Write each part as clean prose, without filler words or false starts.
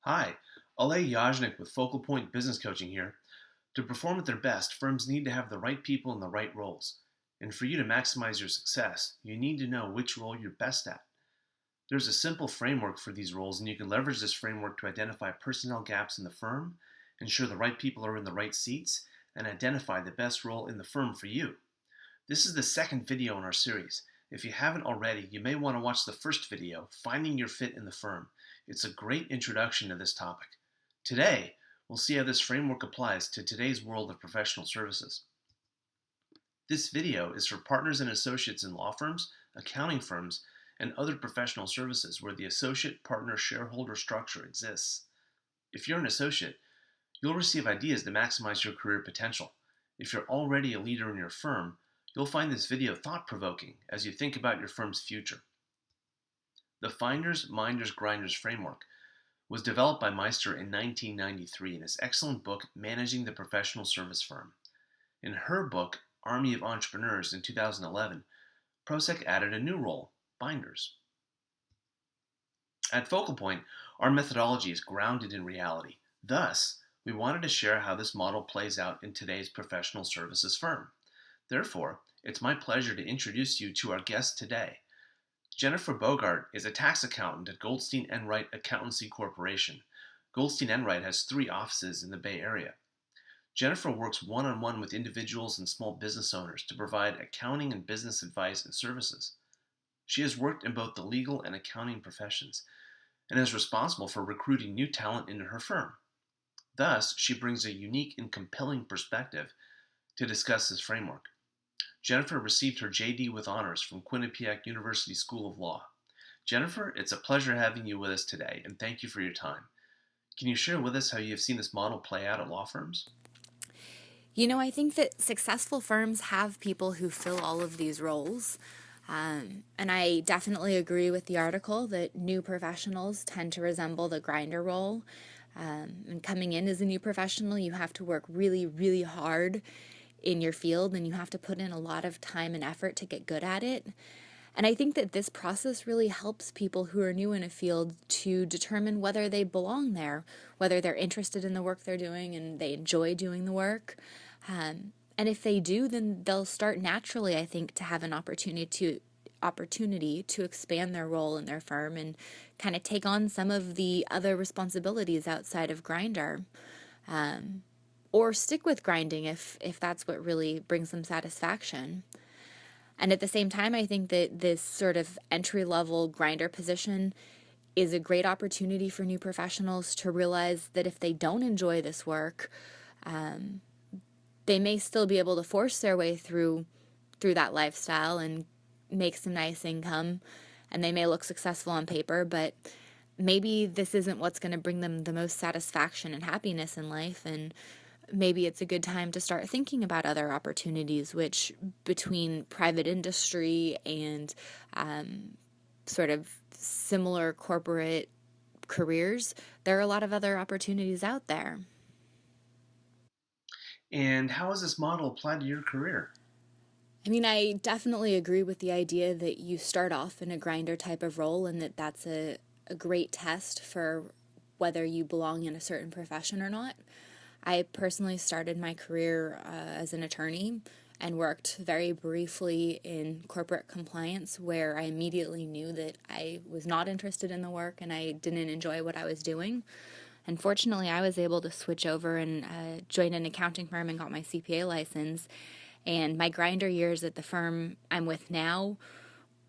Hi, Alay Yajnik with FocalPoint Business Coaching here. To perform at their best, firms need to have the right people in the right roles. And for you to maximize your success, you need to know which role you're best at. There's a simple framework for these roles, and you can leverage this framework to identify personnel gaps in the firm, ensure the right people are in the right seats, and identify the best role in the firm for you. This is the second video in our series. If you haven't already, you may want to watch the first video, Finding Your Fit in the Firm. It's a great introduction to this topic. Today, we'll see how this framework applies to today's world of professional services. This video is for partners and associates in law firms, accounting firms, and other professional services where the associate partner shareholder structure exists. If you're an associate, you'll receive ideas to maximize your career potential. If you're already a leader in your firm, you'll find this video thought-provoking as you think about your firm's future. The Finders, Minders, Grinders framework was developed by Meister in 1993 in his excellent book, Managing the Professional Service Firm. In her book, Army of Entrepreneurs in 2011, Prosek added a new role, Binders. At FocalPoint, our methodology is grounded in reality. Thus, we wanted to share how this model plays out in today's professional services firm. Therefore, it's my pleasure to introduce you to our guest today. Jennifer Bogart is a tax accountant at Goldstein Enright Accountancy Corporation. Goldstein Enright has 3 offices in the Bay Area. Jennifer works one-on-one with individuals and small business owners to provide accounting and business advice and services. She has worked in both the legal and accounting professions and is responsible for recruiting new talent into her firm. Thus, she brings a unique and compelling perspective to discuss this framework. Jennifer received her JD with honors from Quinnipiac University School of Law. Jennifer, it's a pleasure having you with us today, and thank you for your time. Can you share with us how you have seen this model play out at law firms? I think that successful firms have people who fill all of these roles. And I definitely agree with the article that new professionals tend to resemble the grinder role. And coming in as a new professional, you have to work really, really hard in your field, and you have to put in a lot of time and effort to get good at it. And I think that this process really helps people who are new in a field to determine whether they belong there, whether they're interested in the work they're doing and they enjoy doing the work. And if they do, then they'll start naturally, I think, to have an opportunity to expand their role in their firm and kind of take on some of the other responsibilities outside of grinder. Or stick with grinding if that's what really brings them satisfaction. And at the same time, I think that this sort of entry-level grinder position is a great opportunity for new professionals to realize that if they don't enjoy this work, they may still be able to force their way through that lifestyle and make some nice income, and they may look successful on paper, but maybe this isn't what's going to bring them the most satisfaction and happiness in life, and maybe it's a good time to start thinking about other opportunities, which between private industry and sort of similar corporate careers, there are a lot of other opportunities out there. And how has this model applied to your career? I definitely agree with the idea that you start off in a grinder type of role and that's a great test for whether you belong in a certain profession or not. I personally started my career as an attorney and worked very briefly in corporate compliance, where I immediately knew that I was not interested in the work and I didn't enjoy what I was doing. Unfortunately, I was able to switch over and join an accounting firm and got my CPA license. And my grinder years at the firm I'm with now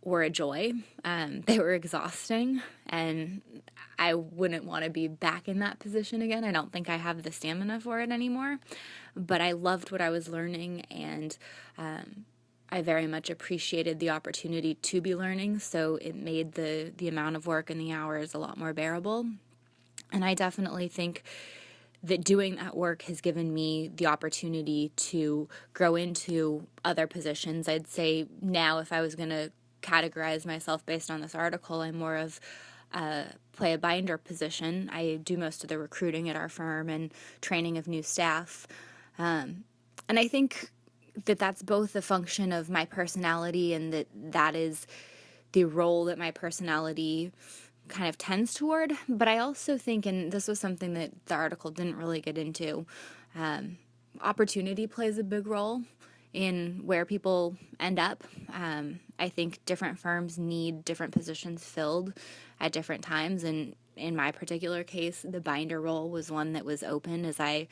were a joy. They were exhausting, and I wouldn't want to be back in that position again. I don't think I have the stamina for it anymore, but I loved what I was learning, and I very much appreciated the opportunity to be learning, so it made the amount of work and the hours a lot more bearable. And I definitely think that doing that work has given me the opportunity to grow into other positions. I'd say now, if I was going to categorize myself based on this article, I'm more of play a binder position. I do most of the recruiting at our firm and training of new staff. And I think that that's both a function of my personality, and that is the role that my personality kind of tends toward. But I also think, and this was something that the article didn't really get into, opportunity plays a big role in where people end up. I think different firms need different positions filled at different times, and in my particular case, the binder role was one that was open as I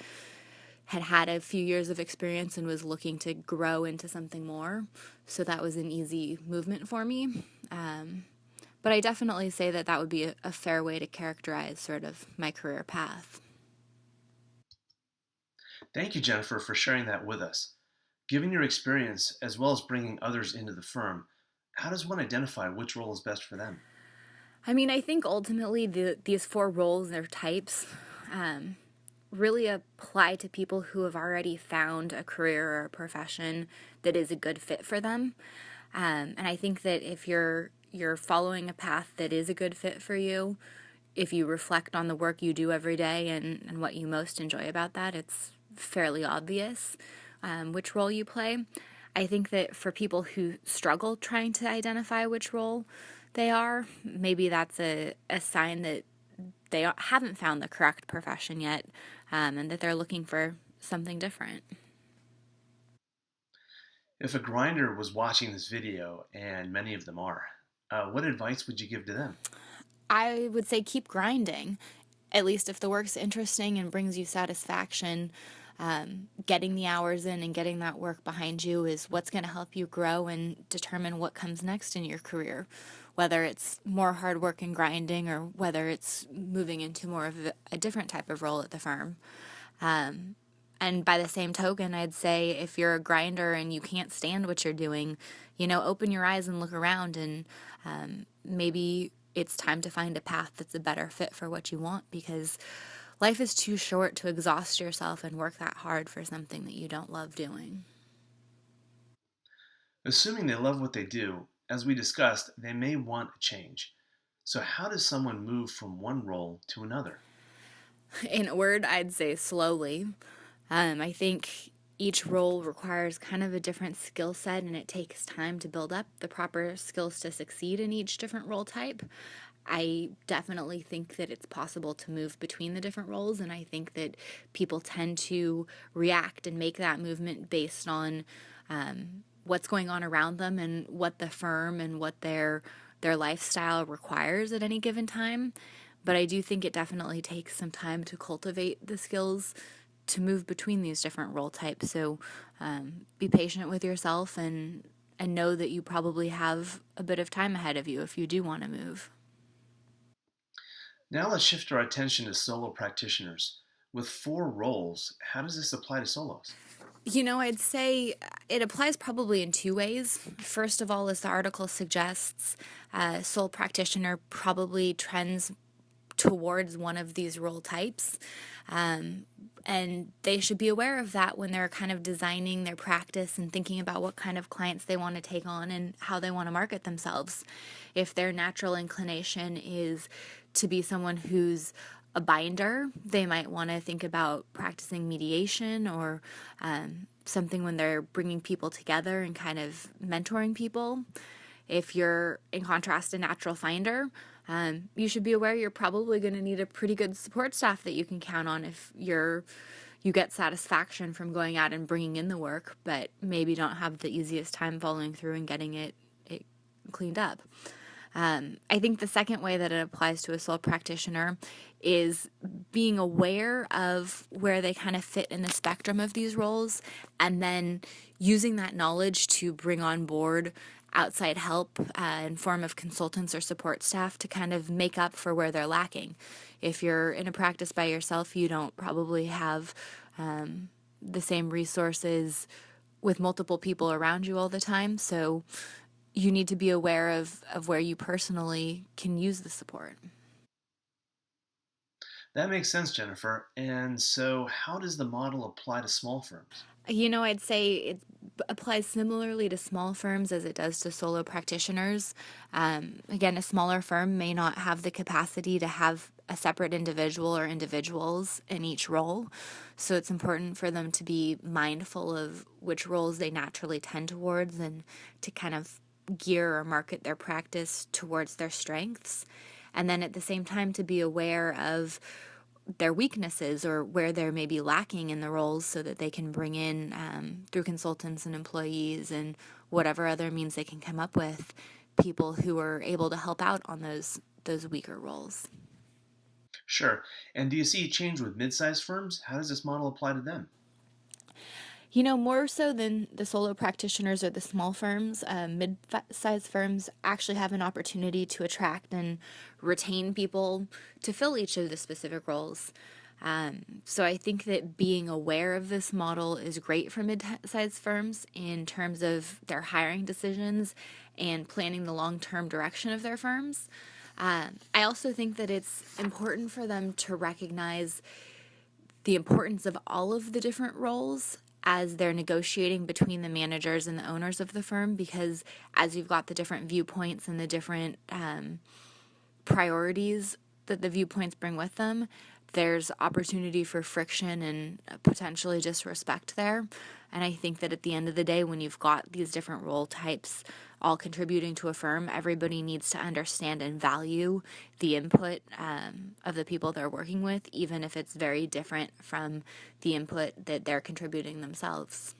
had a few years of experience and was looking to grow into something more. So that was an easy movement for me. But I definitely say that that would be a fair way to characterize sort of my career path. Thank you, Jennifer, for sharing that with us. Given your experience, as well as bringing others into the firm, how does one identify which role is best for them? I mean, I think ultimately these four roles or types really apply to people who have already found a career or a profession that is a good fit for them. And I think that if you're following a path that is a good fit for you, if you reflect on the work you do every day and what you most enjoy about that, it's fairly obvious which role you play. I think that for people who struggle trying to identify which role they are, maybe that's a sign that they haven't found the correct profession yet, and that they're looking for something different. If a grinder was watching this video, and many of them are, what advice would you give to them? I would say keep grinding, at least if the work's interesting and brings you satisfaction. Getting the hours in and getting that work behind you is what's going to help you grow and determine what comes next in your career, whether it's more hard work and grinding or whether it's moving into more of a different type of role at the firm. And by the same token, I'd say if you're a grinder and you can't stand what you're doing, open your eyes and look around, and maybe it's time to find a path that's a better fit for what you want, because life is too short to exhaust yourself and work that hard for something that you don't love doing. Assuming they love what they do, as we discussed, they may want a change. So, how does someone move from one role to another? In a word, I'd say slowly. I think each role requires kind of a different skill set, and it takes time to build up the proper skills to succeed in each different role type. I definitely think that it's possible to move between the different roles, and I think that people tend to react and make that movement based on what's going on around them and what the firm and what their lifestyle requires at any given time. But I do think it definitely takes some time to cultivate the skills to move between these different role types. So be patient with yourself and know that you probably have a bit of time ahead of you if you do want to move. Now, let's shift our attention to solo practitioners. With four roles, how does this apply to solos? I'd say it applies probably in two ways. First of all, as the article suggests, sole practitioner probably trends towards one of these role types. And they should be aware of that when they're kind of designing their practice and thinking about what kind of clients they want to take on and how they want to market themselves. If their natural inclination is to be someone who's a binder, they might want to think about practicing mediation or something when they're bringing people together and kind of mentoring people. If you're, in contrast, a natural finder, you should be aware you're probably going to need a pretty good support staff that you can count on if you get satisfaction from going out and bringing in the work, but maybe don't have the easiest time following through and getting it cleaned up. I think the second way that it applies to a sole practitioner is being aware of where they kind of fit in the spectrum of these roles, and then using that knowledge to bring on board outside help in form of consultants or support staff to kind of make up for where they're lacking. If you're in a practice by yourself, you don't probably have the same resources with multiple people around you all the time, so you need to be aware of where you personally can use the support. That makes sense, Jennifer. And so, how does the model apply to small firms? I'd say it applies similarly to small firms as it does to solo practitioners. Again, a smaller firm may not have the capacity to have a separate individual or individuals in each role. So it's important for them to be mindful of which roles they naturally tend towards and to kind of gear or market their practice towards their strengths. and then at the same time to be aware of their weaknesses or where they're maybe lacking in the roles so that they can bring in through consultants and employees and whatever other means they can come up with people who are able to help out on those weaker roles. Sure. And do you see a change with mid-sized firms? How does this model apply to them? More so than the solo practitioners or the small firms, mid-sized firms actually have an opportunity to attract and retain people to fill each of the specific roles. So I think that being aware of this model is great for mid-sized firms in terms of their hiring decisions and planning the long-term direction of their firms. I also think that it's important for them to recognize the importance of all of the different roles as they're negotiating between the managers and the owners of the firm, because as you've got the different viewpoints and the different priorities that the viewpoints bring with them, there's opportunity for friction and potentially disrespect there. And I think that at the end of the day, when you've got these different role types all contributing to a firm, everybody needs to understand and value the input of the people they're working with, even if it's very different from the input that they're contributing themselves.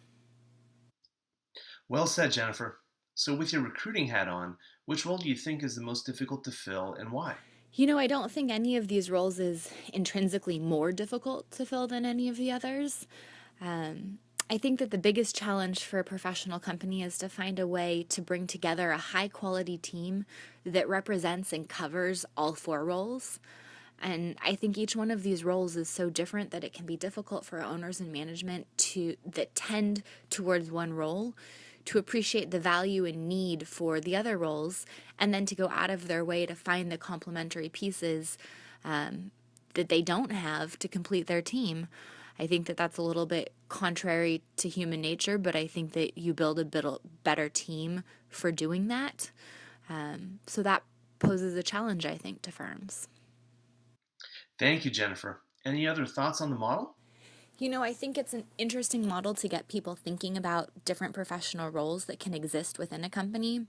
Well said, Jennifer. So, with your recruiting hat on, which role do you think is the most difficult to fill and why? I don't think any of these roles is intrinsically more difficult to fill than any of the others. I think that the biggest challenge for a professional company is to find a way to bring together a high quality team that represents and covers all four roles. And I think each one of these roles is so different that it can be difficult for owners and management that tend towards one role to appreciate the value and need for the other roles, and then to go out of their way to find the complementary pieces that they don't have to complete their team. I think that that's a little bit contrary to human nature, but I think that you build a better team for doing that. So that poses a challenge, I think, to firms. Thank you, Jennifer. Any other thoughts on the model? I think it's an interesting model to get people thinking about different professional roles that can exist within a company,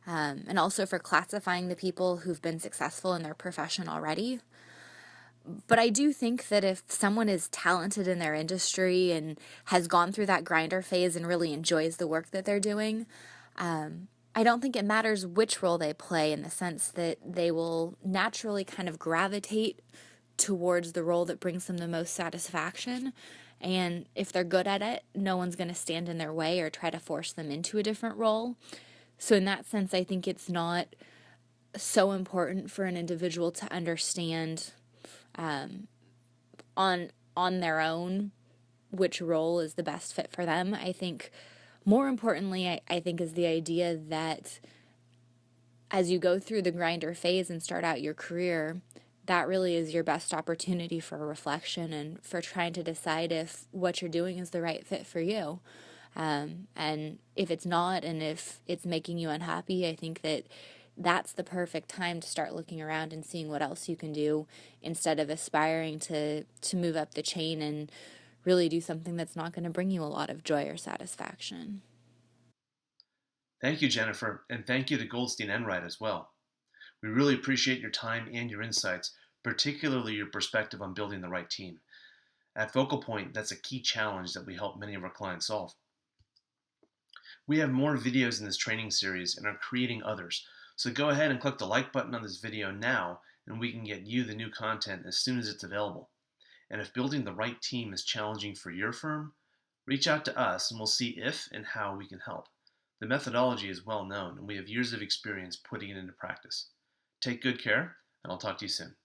and also for classifying the people who've been successful in their profession already. But I do think that if someone is talented in their industry and has gone through that grinder phase and really enjoys the work that they're doing, I don't think it matters which role they play, in the sense that they will naturally kind of gravitate towards the role that brings them the most satisfaction. And if they're good at it, no one's going to stand in their way or try to force them into a different role. So in that sense, I think it's not so important for an individual to understand on their own which role is the best fit for them. I think more importantly, I think is the idea that as you go through the grinder phase and start out your career, that really is your best opportunity for reflection and for trying to decide if what you're doing is the right fit for you. And if it's not, and if it's making you unhappy, I think that that's the perfect time to start looking around and seeing what else you can do, instead of aspiring to move up the chain and really do something that's not going to bring you a lot of joy or satisfaction. Thank you, Jennifer, and thank you to Goldstein Enright as well. We really appreciate your time and your insights, particularly your perspective on building the right team. At FocalPoint, that's a key challenge that we help many of our clients solve. We have more videos in this training series and are creating others, so go ahead and click the like button on this video now, and we can get you the new content as soon as it's available. And if building the right team is challenging for your firm, reach out to us and we'll see if and how we can help. The methodology is well known, and we have years of experience putting it into practice. Take good care, and I'll talk to you soon.